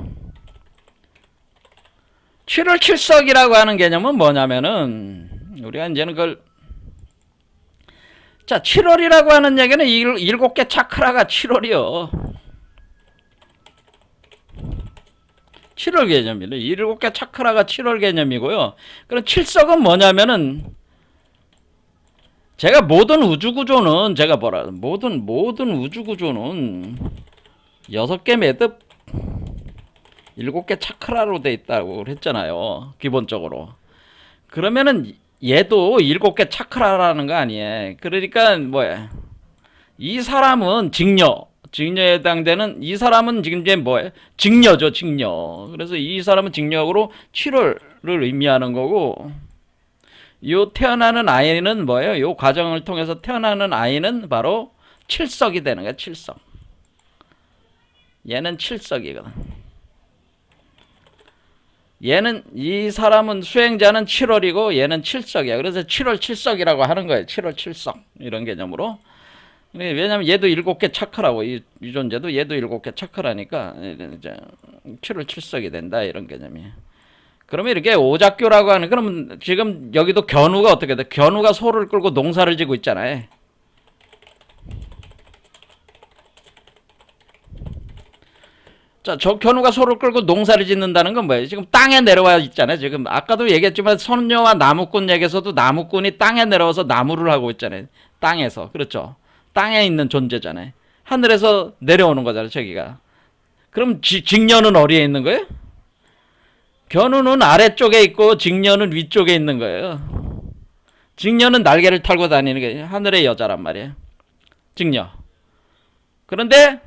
7월 7석이라고 하는 개념은 뭐냐면은 우리가 이제는 그걸 자 7월이라고 하는 얘기는 7개 차크라가 7월이요. 7월 개념이래. 7개 차크라가 7월 개념이고요. 그럼 7석은 뭐냐면은 제가 모든 우주구조는 제가 모든 우주구조는 6개 매듭 7개 차크라로 돼 있다고 했잖아요. 기본적으로. 그러면은 얘도 7개 차크라라는 거 아니에요. 그러니까 뭐야? 이 사람은 직녀에 해당되는 이 사람은 지금 이제 뭐예요? 직녀죠, 직녀. 그래서 이 사람은 직녀로 7월을 의미하는 거고 요 태어나는 아이는 뭐예요? 요 과정을 통해서 태어나는 아이는 바로 7석이 되는 거야, 7석. 얘는 7석이거든. 이 사람은 수행자는 7월이고 얘는 7석이야. 그래서 7월 7석이라고 하는 거예요. 7월 7석. 이런 개념으로. 왜냐면 얘도 7개 차크라고, 이 존재도 얘도 7개 차크라니까 이제 7월 7석이 된다. 이런 개념이에요. 그러면 이렇게 오작교라고 하는, 그러면 지금 여기도 견우가 어떻게 돼? 견우가 소를 끌고 농사를 지고 있잖아요. 자, 저 견우가 소를 끌고 농사를 짓는다는 건 뭐예요? 지금 땅에 내려와 있잖아요. 지금 아까도 얘기했지만 선녀와 나무꾼 얘기에서도 나무꾼이 땅에 내려와서 나무를 하고 있잖아요. 땅에서. 그렇죠. 땅에 있는 존재잖아요. 하늘에서 내려오는 거잖아요. 저기가. 그럼 직녀는 어디에 있는 거예요? 견우는 아래쪽에 있고 직녀는 위쪽에 있는 거예요. 직녀는 날개를 탈고 다니는 게 하늘의 여자란 말이에요. 직녀. 그런데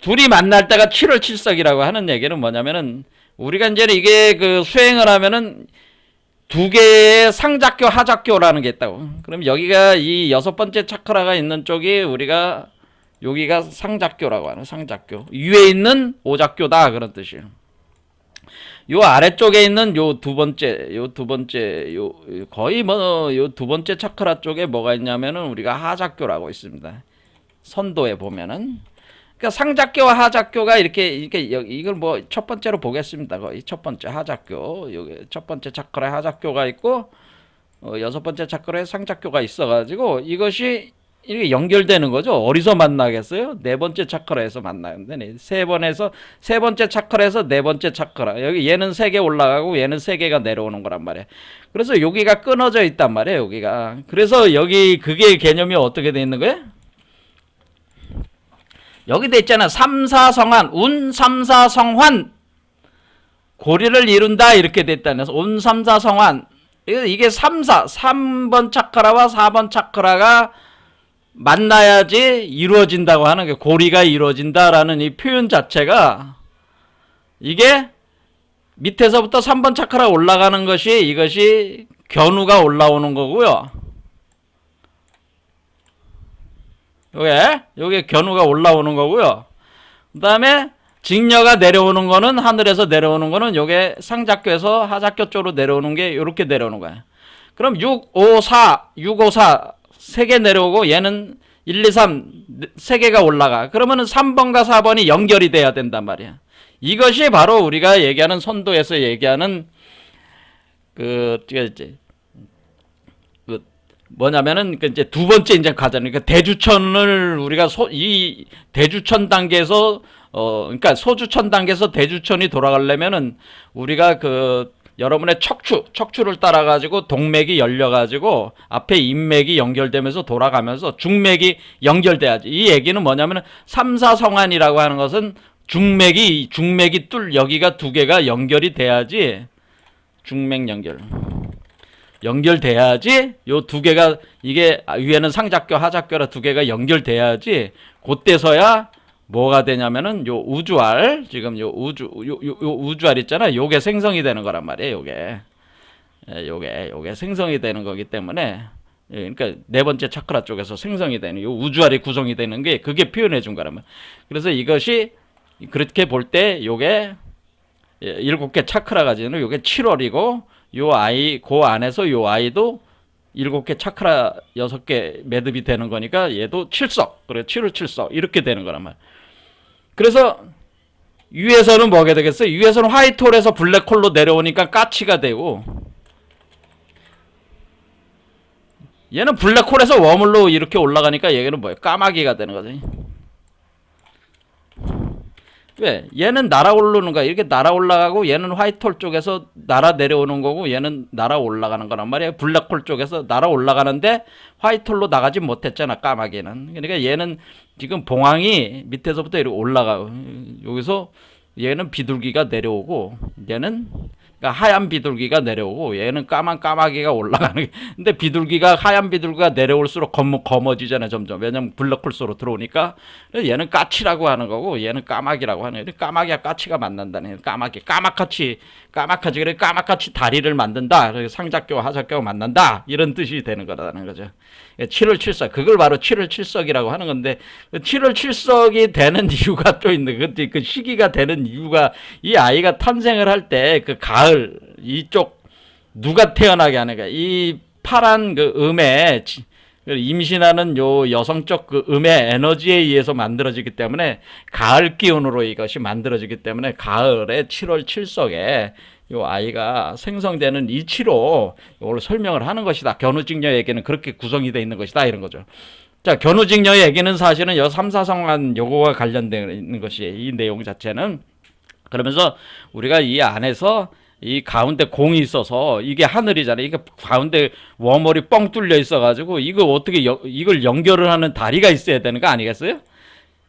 둘이 만날 때가 7월 7석이라고 하는 얘기는 뭐냐면은 우리가 이제 이게 그 수행을 하면은 두 개의 상작교 하작교라는 게 있다고. 그럼 여기가 이 6번째 차크라가 있는 쪽이 우리가 여기가 상작교라고 하는 상작교. 위에 있는 오작교다 그런 뜻이에요. 요 아래쪽에 있는 요 두 번째 거의 뭐 요 두 번째 차크라 쪽에 뭐가 있냐면은 우리가 하작교라고 있습니다. 선도에 보면은. 그러니까 상작교와 하작교가 이렇게 이걸 뭐 첫 번째로 보겠습니다. 거의 첫 번째 하작교, 여기 첫 번째 차크라에 하작교가 있고 6번째 차크라에 상작교가 있어가지고 이것이 이렇게 연결되는 거죠. 어디서 만나겠어요? 네 번째 차크라에서 만나는데 세 번째 차크라에서 네 번째 차크라. 여기 얘는 3개 올라가고 얘는 3개가 내려오는 거란 말이에요. 그래서 여기가 끊어져 있단 말이에요. 여기가. 그래서 여기 그게 개념이 어떻게 돼 있는 거예요? 여기 돼 있잖아. 삼사성환, 운삼사성환, 고리를 이룬다 이렇게 됐다는 거죠. 운삼사성환. 이게 3번 차크라와 4번 차크라가 만나야지 이루어진다고 하는 게 고리가 이루어진다라는 이 표현 자체가 이게 밑에서부터 3번 차크라 올라가는 것이 이것이 견우가 올라오는 거고요. 요게 견우가 올라오는 거고요. 그 다음에 직녀가 내려오는 거는 하늘에서 내려오는 거는 요게 상작교에서 하작교 쪽으로 내려오는 게 요렇게 내려오는 거야. 그럼 6, 5, 4, 6, 5, 4 3개 내려오고 얘는 1, 2, 3 3개가 올라가. 그러면은 3번과 4번이 연결이 돼야 된단 말이야. 이것이 바로 우리가 얘기하는 선도에서 얘기하는 뭐냐면은 이제 두 번째 이제 가잖아요. 그러니까 대주천을 우리가 이 대주천 단계에서 그러니까 소주천 단계에서 대주천이 돌아가려면은 우리가 여러분의 척추를 따라 가지고 동맥이 열려 가지고 앞에 인맥이 연결되면서 돌아가면서 중맥이 연결돼야지. 이 얘기는 뭐냐면은 삼사성안이라고 하는 것은 중맥이 여기가 두 개가 연결이 돼야지. 중맥 연결돼야지 요 두 개가 이게 위에는 상작교 하작교라 두 개가 연결돼야지 그때서야 뭐가 되냐면은 요 우주알 지금 요 우주알 있잖아. 요게 생성이 되는 거란 말이에요. 요게 생성이 되는 거기 때문에 그러니까 네 번째 차크라 쪽에서 생성이 되는 요 우주알이 구성이 되는 게 그게 표현해 준 거란 말이에요. 그래서 이것이 그렇게 볼 때 요게 7개 차크라가 지는 요게 7월이고 요 아이 그 안에서 요 아이도 7개 차크라 6개 매듭이 되는 거니까 얘도 7석 그래 7월 7석 이렇게 되는 거란 말이야. 그래서 위에서는 뭐가 되겠어요? 위에서는 화이트홀에서 블랙홀로 내려오니까 까치가 되고 얘는 블랙홀에서 웜홀로 이렇게 올라가니까 얘는 뭐예요? 까마귀가 되는 거지. 왜? 얘는 날아오르는 거야. 이렇게 날아올라가고 얘는 화이트홀 쪽에서 날아 내려오는 거고 얘는 날아 올라가는 거란 말이에요. 블랙홀 쪽에서 날아 올라가는데 화이트홀로 나가지 못했잖아. 까마귀는. 그러니까 얘는 지금 봉황이 밑에서부터 이렇게 올라가. 여기서 얘는 비둘기가 내려오고 얘는 그러니까 하얀 비둘기가 내려오고 얘는 까만 까마귀가 올라가는. 근데 비둘기가 하얀 비둘기가 내려올수록 검어지잖아요. 점점. 왜냐면 블랙홀 속으로 들어오니까. 얘는 까치라고 하는 거고 얘는 까마귀라고 하는 거예요. 까마귀와 까치가 만난다는 까마귀. 까마같이 그래 까마같이 다리를 만든다. 상작교와 하작교가 만난다. 이런 뜻이 되는 거라는 거죠. 7월 7석 그걸 바로 7월 7석이라고 하는 건데 7월 7석이 되는 이유가 또 있는 그 시기가 되는 이유가 이 아이가 탄생을 할 때 그 가을 이쪽 누가 태어나게 하는 거야. 이 파란 그 음에 임신하는 요 여성적 그 음의 에너지에 의해서 만들어지기 때문에 가을 기운으로 이것이 만들어지기 때문에 가을에 7월 7석에 요 아이가 생성되는 이치로 이걸 설명을 하는 것이다. 견우직녀 얘기는 그렇게 구성이 되어 있는 것이다. 이런 거죠. 자, 견우직녀 얘기는 사실은 여 삼사성안 요거와 관련되어 있는 것이 이 내용 자체는. 그러면서 우리가 이 안에서 이 가운데 공이 있어서 이게 하늘이잖아요. 이게 가운데 웜홀이 뻥 뚫려 있어가지고 이거 어떻게 이걸 연결을 하는 다리가 있어야 되는 거 아니겠어요?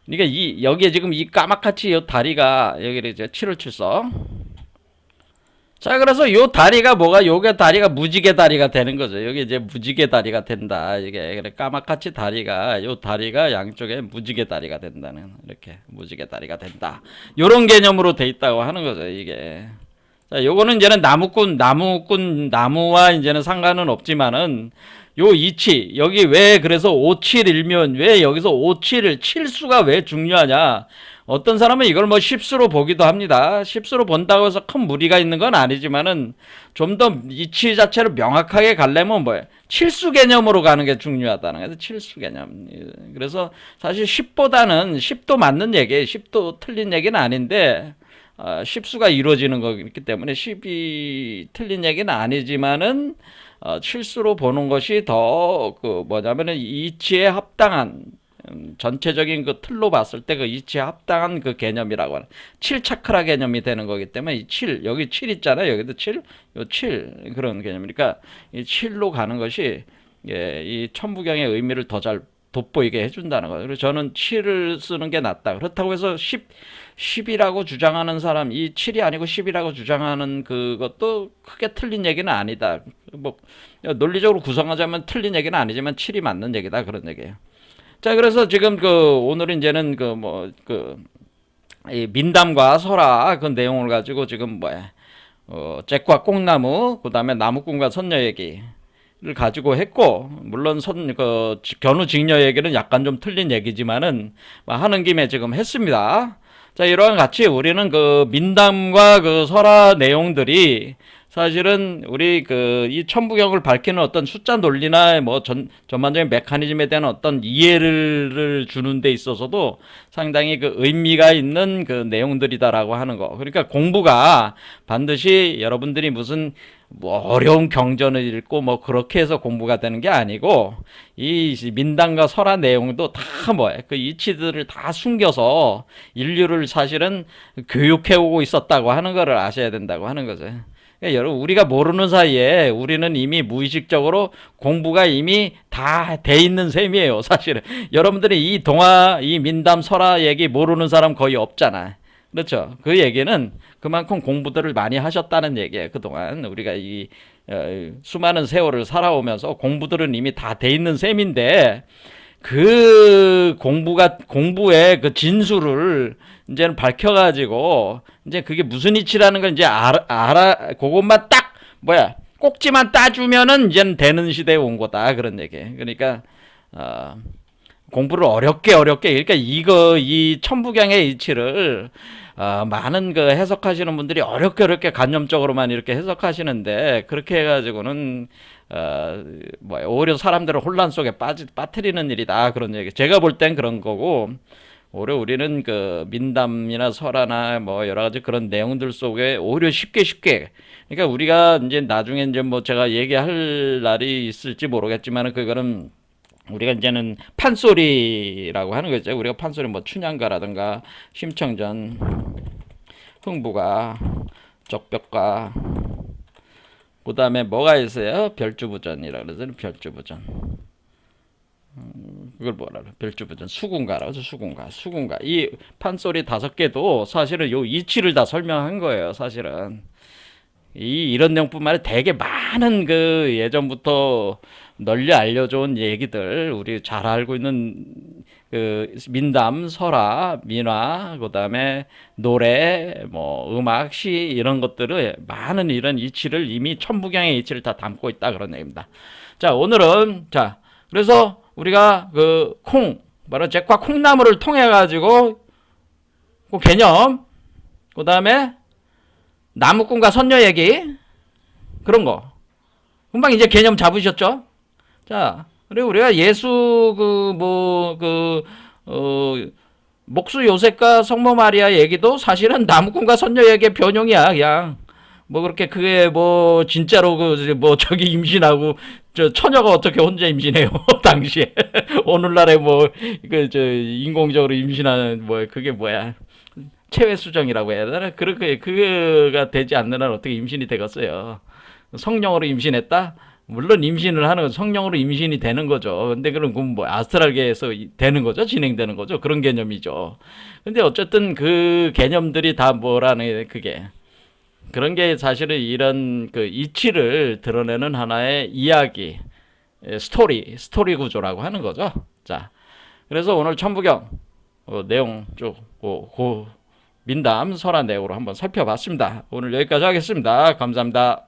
그러니까 여기에 지금 이 까맣같이 이 다리가 여기를 이제 7월 7석. 자, 그래서 요 다리가 뭐가, 요게 다리가 무지개 다리가 되는 거죠. 여기 이제 무지개 다리가 된다. 이게, 그래, 까맣같이 다리가, 요 다리가 양쪽에 무지개 다리가 된다는, 이렇게, 무지개 다리가 된다. 요런 개념으로 돼 있다고 하는 거죠, 이게. 자, 요거는 이제는 나무와 이제는 상관은 없지만은, 요 이치, 여기 왜 그래서 571면, 왜 여기서 571, 칠수가 왜 중요하냐? 어떤 사람은 이걸 뭐 십수로 보기도 합니다. 십수로 본다고 해서 큰 무리가 있는 건 아니지만은 좀 더 이치 자체를 명확하게 가려면 뭐예요? 칠수 개념으로 가는 게 중요하다는 거예요. 칠수 개념. 그래서 사실 10보다는 10도 맞는 얘기예요. 10도 틀린 얘기는 아닌데 십수가 이루어지는 거기 때문에 10이 틀린 얘기는 아니지만은 칠수로 보는 것이 더 뭐냐면은 이치에 합당한 전체적인 그 틀로 봤을 때 그 이치에 합당한 그 개념이라고 하는 7차크라 개념이 되는 거기 때문에 이 7, 여기 7 있잖아요. 여기도 7, 요 7 그런 개념이니까 이 7로 가는 것이 이 천부경의 의미를 더 잘 돋보이게 해준다는 거예요. 그래서 저는 7을 쓰는 게 낫다. 그렇다고 해서 10이라고 주장하는 사람, 이 7이 아니고 10이라고 주장하는 그것도 크게 틀린 얘기는 아니다. 뭐 논리적으로 구성하자면 틀린 얘기는 아니지만 7이 맞는 얘기다. 그런 얘기예요. 자, 그래서 지금 오늘은 이제는 이 민담과 설화 그 내용을 가지고 지금 잭과 꽁나무, 그 다음에 나무꾼과 선녀 얘기를 가지고 했고, 물론 견우직녀 얘기는 약간 좀 틀린 얘기지만은, 하는 김에 지금 했습니다. 자, 이러한 같이 우리는 민담과 설화 내용들이 사실은 우리 이 천부경을 밝히는 어떤 숫자 논리나 전반적인 메커니즘에 대한 어떤 이해를 주는 데 있어서도 상당히 의미가 있는 내용들이다라고 하는 거. 그러니까 공부가 반드시 여러분들이 무슨 어려운 경전을 읽고 그렇게 해서 공부가 되는 게 아니고, 이 민담과 설화 내용도 다 그 이치들을 다 숨겨서 인류를 사실은 교육해오고 있었다고 하는 거를 아셔야 된다고 하는 거죠. 여러분, 우리가 모르는 사이에 우리는 이미 무의식적으로 공부가 이미 다 돼 있는 셈이에요, 사실은. 여러분들이 이 민담 설화 얘기 모르는 사람 거의 없잖아. 그렇죠? 그 얘기는 그만큼 공부들을 많이 하셨다는 얘기예요. 그동안 우리가 수많은 세월을 살아오면서 공부들은 이미 다 돼 있는 셈인데, 공부의 진술을 이제는 밝혀가지고, 이제 그게 무슨 이치라는 걸 이제 그것만 꼭지만 따주면은 이제는 되는 시대에 온 거다. 그런 얘기. 그러니까, 공부를 어렵게, 그러니까 이 천부경의 이치를, 많은 해석하시는 분들이 어렵게 관념적으로만 이렇게 해석하시는데, 그렇게 해가지고는, 오히려 사람들을 혼란 속에 빠뜨리는 일이다. 그런 얘기. 제가 볼 땐 그런 거고, 오히려 우리는 민담이나 설화나 여러 가지 그런 내용들 속에 오히려 쉽게. 그러니까 우리가 이제 나중에 이제 제가 얘기할 날이 있을지 모르겠지만, 그거는 우리가 이제는 판소리라고 하는 거죠. 우리가 판소리 춘향가라든가 심청전, 흥부가, 적벽가, 그 다음에 뭐가 있어요? 별주부전이라 그래서 별주부전. 그걸 뭐라 그래? 별주부전. 수군가라고 하죠. 수군가. 이 판소리 5개도 사실은 요 이치를 다 설명한 거예요. 사실은. 이런 내용뿐만 아니라 되게 많은 예전부터 널리 알려져온 얘기들, 우리 잘 알고 있는 민담, 설화, 민화, 그 다음에 노래, 음악, 시, 이런 것들을 많은 이런 이치를 이미 천부경의 이치를 다 담고 있다. 그런 얘기입니다. 자, 오늘은, 그래서 우리가 바로 잭과 콩나무를 통해가지고 그 개념, 그 다음에 나무꾼과 선녀 얘기, 그런 거. 금방 이제 개념 잡으셨죠? 자, 그리고 우리가 예수 목수 요셉과 성모 마리아 얘기도 사실은 나무꾼과 선녀 얘기의 변형이야. 그냥 그렇게 그게 진짜로 저기 임신하고 처녀가 어떻게 혼자 임신해요? 당시에 오늘날에 인공적으로 임신하는 그게 뭐야? 체외 수정이라고 해야 되나? 그거가 되지 않는 한 어떻게 임신이 되겠어요? 성령으로 임신했다? 물론 임신을 하는 건 성령으로 임신이 되는 거죠. 근데 그럼 아스트랄계에서 되는 거죠? 진행되는 거죠? 그런 개념이죠. 근데 어쨌든 그 개념들이 다 뭐라는 그게. 그런 게 사실은 이런 이치를 드러내는 하나의 이야기, 스토리 구조라고 하는 거죠. 자, 그래서 오늘 천부경 내용 쭉 민담 설화 내용으로 한번 살펴봤습니다. 오늘 여기까지 하겠습니다. 감사합니다.